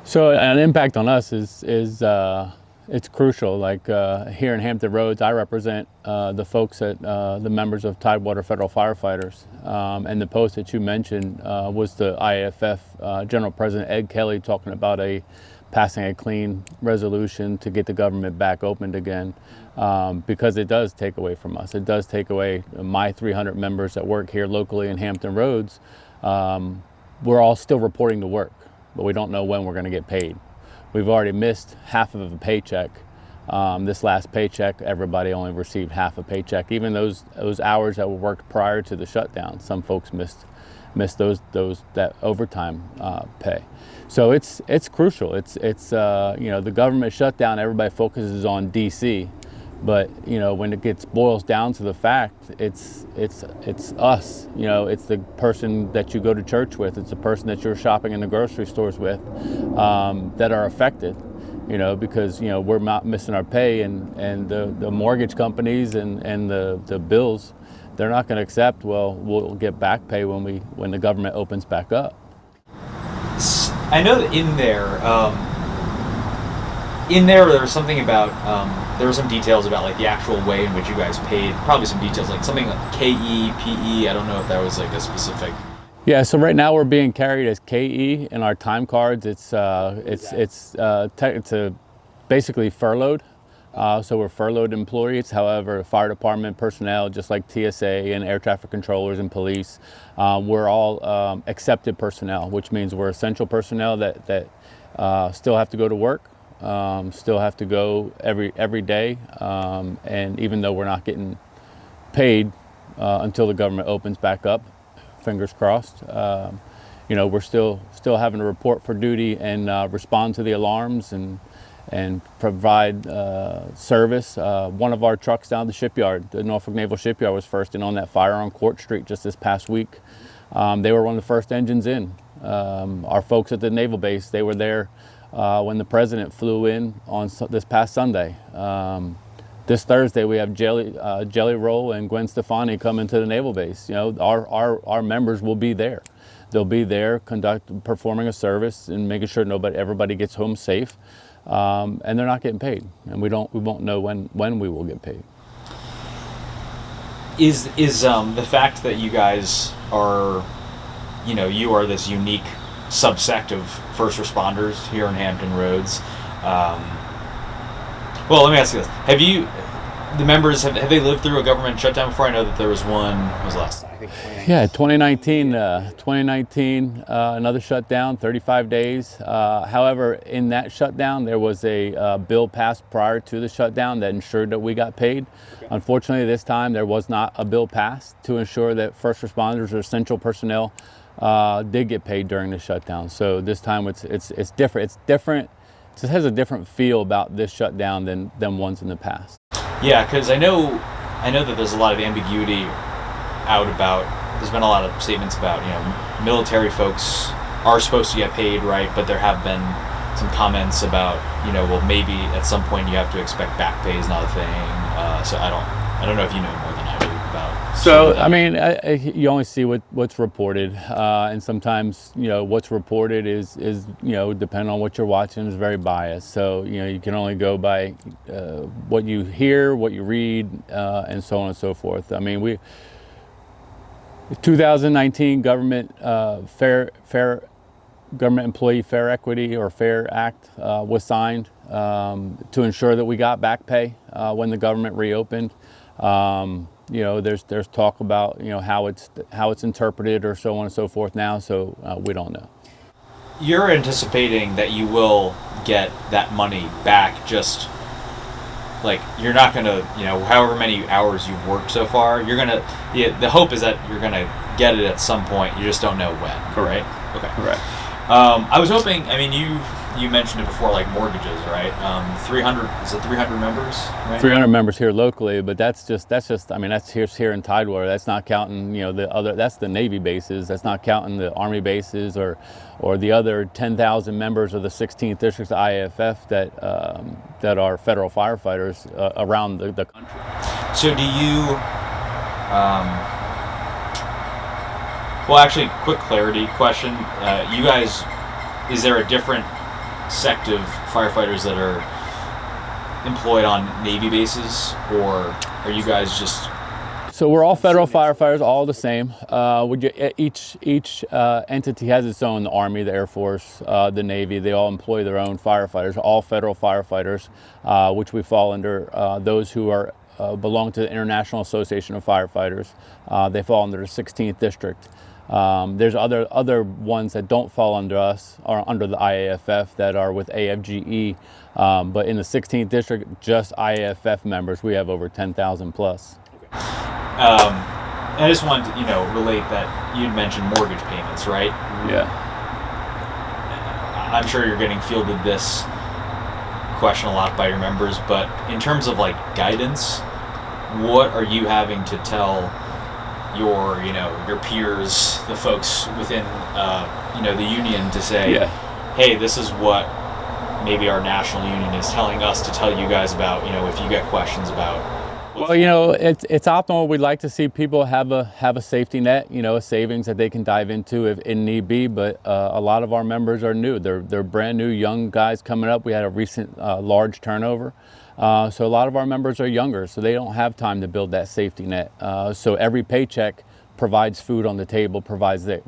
So an impact on us is it's crucial. Like here in Hampton Roads, I represent the folks at the members of Tidewater Federal Firefighters, and the post that you mentioned was the IAFF General President Ed Kelly talking about passing a clean resolution to get the government back opened again, because it does take away from us. It does take away my 300 members that work here locally in Hampton Roads. We're all still reporting to work, but we don't know when we're going to get paid. We've already missed half of a paycheck. This last paycheck, everybody only received half a paycheck. Even those hours that were worked prior to the shutdown, some folks missed that overtime pay. So it's crucial. It's the government shutdown. Everybody focuses on DC, but when it boils down to the fact, it's us. It's the person that you go to church with. It's the person that you're shopping in the grocery stores with that are affected. Because we're not missing our pay, and the mortgage companies and the bills, they're not going to accept. Well, we'll get back pay when the government opens back up. I know that in there was something about there were some details about like the actual way in which you guys paid. Probably some details like something like KE, PE. I don't know if that was like a specific. Yeah, so right now we're being carried as KE in our time cards. It's basically furloughed. So we're furloughed employees. However, fire department personnel, just like TSA and air traffic controllers and police, we're all accepted personnel, which means we're essential personnel that still have to go to work, still have to go every day, and even though we're not getting paid until the government opens back up, fingers crossed, we're still having to report for duty and respond to the alarms and provide service. One of our trucks down at the shipyard, the Norfolk Naval Shipyard, was first in on that fire on Court Street just this past week. They were one of the first engines in. Our folks at the naval base, they were there when the president flew in on this past Sunday. This Thursday we have Jelly Roll and Gwen Stefani coming to the naval base. Our members will be there. They'll be there performing a service and making sure everybody gets home safe. And they're not getting paid, and we won't know when we will get paid. Is the fact that you guys are, you are this unique subsect of first responders here in Hampton Roads? Well, let me ask you this: the members have they lived through a government shutdown before? I know that there was one. What was last? I think 2019. Yeah, 2019. Another shutdown, 35 days. However, in that shutdown, there was a bill passed prior to the shutdown that ensured that we got paid. Okay. Unfortunately, this time there was not a bill passed to ensure that first responders or essential personnel did get paid during the shutdown. So this time it's different. It's different. It just has a different feel about this shutdown than ones in the past. Yeah, because I know that there's a lot of ambiguity out about. There's been a lot of statements about military folks are supposed to get paid, right? But there have been some comments about well, maybe at some point you have to expect back pay is not a thing. So I don't know if you know more than I do about. So I mean, you only see what's reported, and sometimes what's reported is depending on what you're watching, is very biased. So you can only go by what you hear, what you read, and so on and so forth. I mean, 2019 government government employee fair equity or fair act was signed to ensure that we got back pay when the government reopened. There's talk about how it's interpreted or so on and so forth now, so we don't know. You're anticipating that you will get that money back, just like you're not gonna however many hours you've worked so far, the hope is that you're gonna get it at some point, you just don't know when. Correct. Right? Okay. Correct. I was hoping, I mean, you mentioned it before, like mortgages, right? 300 members, right? 300 members here locally, but that's just I mean, that's here in Tidewater. That's not counting that's the Navy bases. That's not counting the Army bases or the other 10,000 members of the 16th District's IAFF that are federal firefighters around the country. So do you well, actually, quick clarity question. You guys, is there a different sect of firefighters that are employed on Navy bases, or are you guys just? So we're all federal firefighters, all the same. Each entity has its own. The Army, the Air Force, the Navy, they all employ their own firefighters, all federal firefighters, which we fall under those who are belong to the International Association of Firefighters. They fall under the 16th District. There's other ones that don't fall under us, or under the IAFF, that are with AFGE. But in the 16th District, just IAFF members, we have over 10,000 plus. I just wanted to, relate that you'd mentioned mortgage payments, right? Yeah. I'm sure you're getting fielded this question a lot by your members, but in terms of like guidance, what are you having to tell your, your peers, the folks within, the union to say, hey, this is what maybe our national union is telling us to tell you guys about, if you get questions about. Well, it's optimal. We'd like to see people have a safety net, a savings that they can dive into if in need be. But a lot of our members are new. They're brand new, young guys coming up. We had a recent large turnover. So a lot of our members are younger, so they don't have time to build that safety net. So every paycheck provides food on the table, provides that.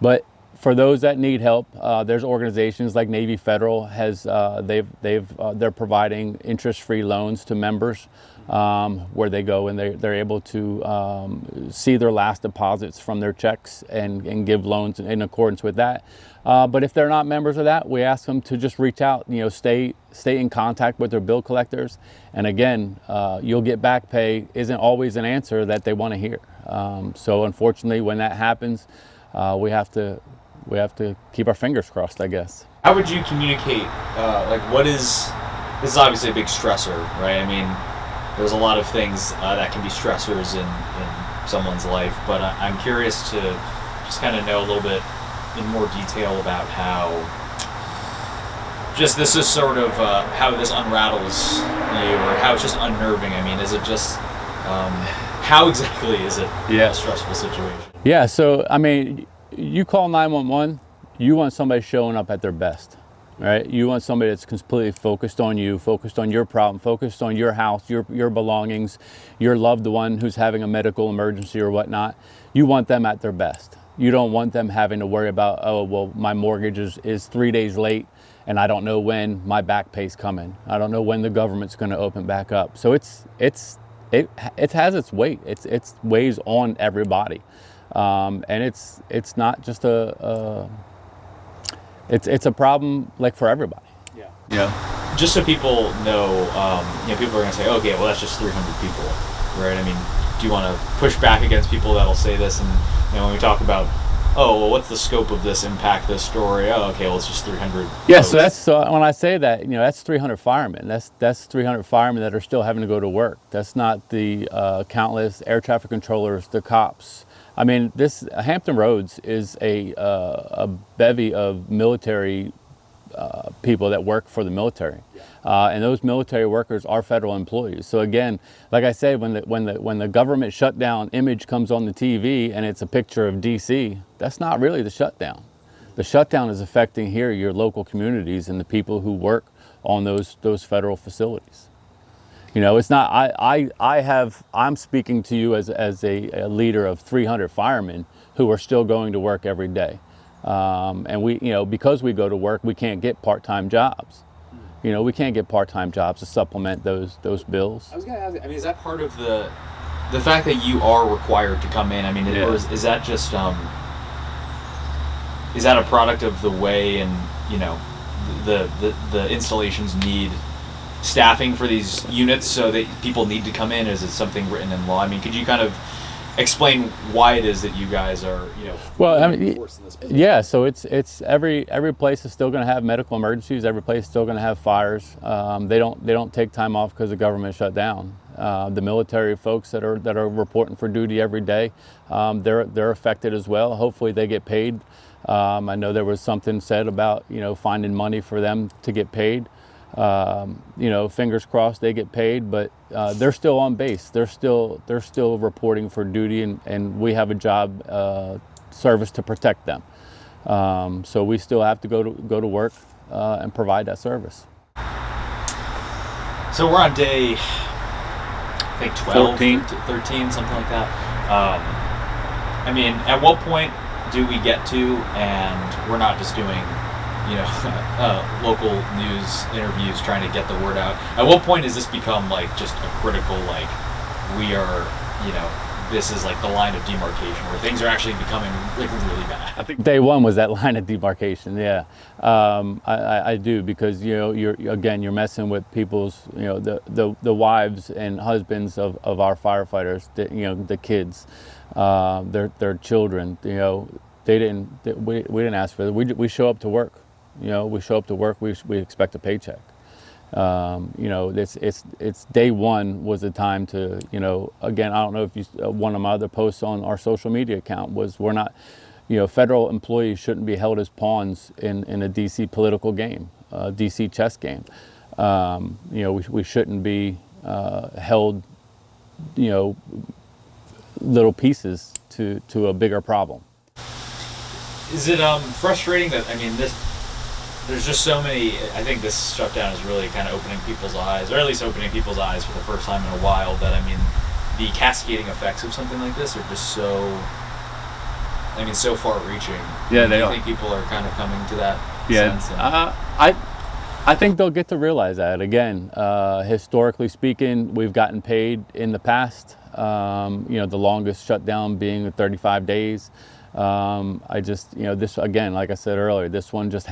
But for those that need help, there's organizations like Navy Federal they're providing interest-free loans to members, where they go and they're able to see their last deposits from their checks and give loans in accordance with that. But if they're not members of that, we ask them to just reach out, stay in contact with their bill collectors. And again, you'll get back pay isn't always an answer that they want to hear. So unfortunately, when that happens, we have to keep our fingers crossed, I guess. How would you communicate, this is obviously a big stressor, right? I mean, there's a lot of things that can be stressors in someone's life, but I'm curious to just kind of know a little bit in more detail about how just this is sort of how this unrattles you, or how it's just unnerving. I mean, is it just, how exactly is it a stressful situation? Yeah, so, I mean, you call 911, you want somebody showing up at their best, right? You want somebody that's completely focused on you, focused on your problem, focused on your house, your belongings, your loved one who's having a medical emergency or whatnot. You want them at their best. You don't want them having to worry about, oh, well, my mortgage is 3 days late and I don't know when my back pay's coming. I don't know when the government's going to open back up. So it has its weight. It's weighs on everybody. And it's not just it's a problem like for everybody. Yeah. Just so people know, people are going to say, okay, well, that's just 300 people, right? I mean, do you want to push back against people that'll say this? And when we talk about, oh, well, what's the scope of this impact, this story? Oh, okay, well, it's just 300. Yeah, folks. So when I say that, that's 300 firemen. That's 300 firemen that are still having to go to work. That's not the countless air traffic controllers, the cops. I mean, this Hampton Roads is a bevy of military people that work for the military, and those military workers are federal employees. So again, like I said, when the government shutdown image comes on the TV and it's a picture of DC, that's not really the shutdown. The shutdown is affecting here your local communities and the people who work on those federal facilities. It's not. I'm speaking to you as a leader of 300 firemen who are still going to work every day. And we, because we go to work, we can't get part-time jobs. We can't get part-time jobs to supplement those bills. I was going to ask, I mean, is that part of the fact that you are required to come in? I mean, or is that just, is that a product of the way and, the installations need staffing for these units so that people need to come in? Is it something written in law? I mean, could you kind of explain why it is that you guys are, well, I mean, yeah, so it's every place is still going to have medical emergencies. Every place is still going to have fires. They don't take time off because the government shut down. The military folks that are reporting for duty every day, they're affected as well. Hopefully they get paid. I know there was something said about finding money for them to get paid. Fingers crossed they get paid, but they're still on base. They're still reporting for duty, and we have a job service to protect them. So we still have to go to work. and provide that service. So we're on day, I think 12, 13, something like that. I mean, at what point do we get to, and we're not just doing, local news interviews trying to get the word out. At what point does this become like just a critical, like we are, this is like the line of demarcation where things are actually becoming like really bad? I think day one was that line of demarcation. Yeah, I do, because you're messing with people's, the wives and husbands of our firefighters, the kids, their children. We didn't ask for it. We show up to work. We show up to work. We expect a paycheck. It's day one was the time to, again, I don't know if one of my other posts on our social media account was, we're not, federal employees shouldn't be held as pawns in a DC political game, DC chess game. We shouldn't be held, little pieces to a bigger problem. Is it frustrating that, there's just so many, I think this shutdown is really kind of opening people's eyes, or at least opening people's eyes for the first time in a while, that, the cascading effects of something like this are just so far-reaching. Yeah, they are. I think people are kind of coming to that sense. I think they'll get to realize that. Again, historically speaking, we've gotten paid in the past, the longest shutdown being 35 days. This, again, like I said earlier, this one just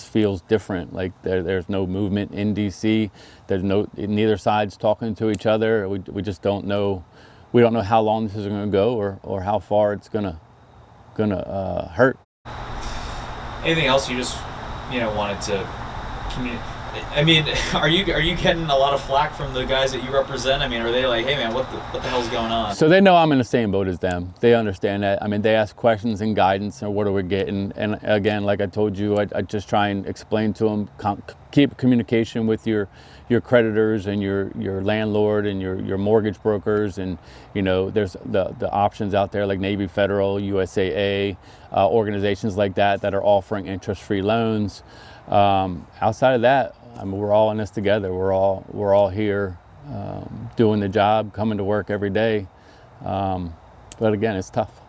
feels different. Like there's no movement in DC. Neither side's talking to each other. We just don't know. We don't know how long this is going to go, or how far it's gonna hurt. Anything else you just wanted to communicate? Are you getting a lot of flack from the guys that you represent? Are they like, hey man, what the hell's going on? So they know I'm in the same boat as them. They understand that. They ask questions and guidance, and what are we getting? And again, like I told you, I just try and explain to them, keep communication with your creditors and your landlord and your mortgage brokers, and there's the options out there like Navy Federal, USAA, organizations like that are offering interest-free loans. Outside of that, we're all in this together. We're all here doing the job, coming to work every day. But again, it's tough.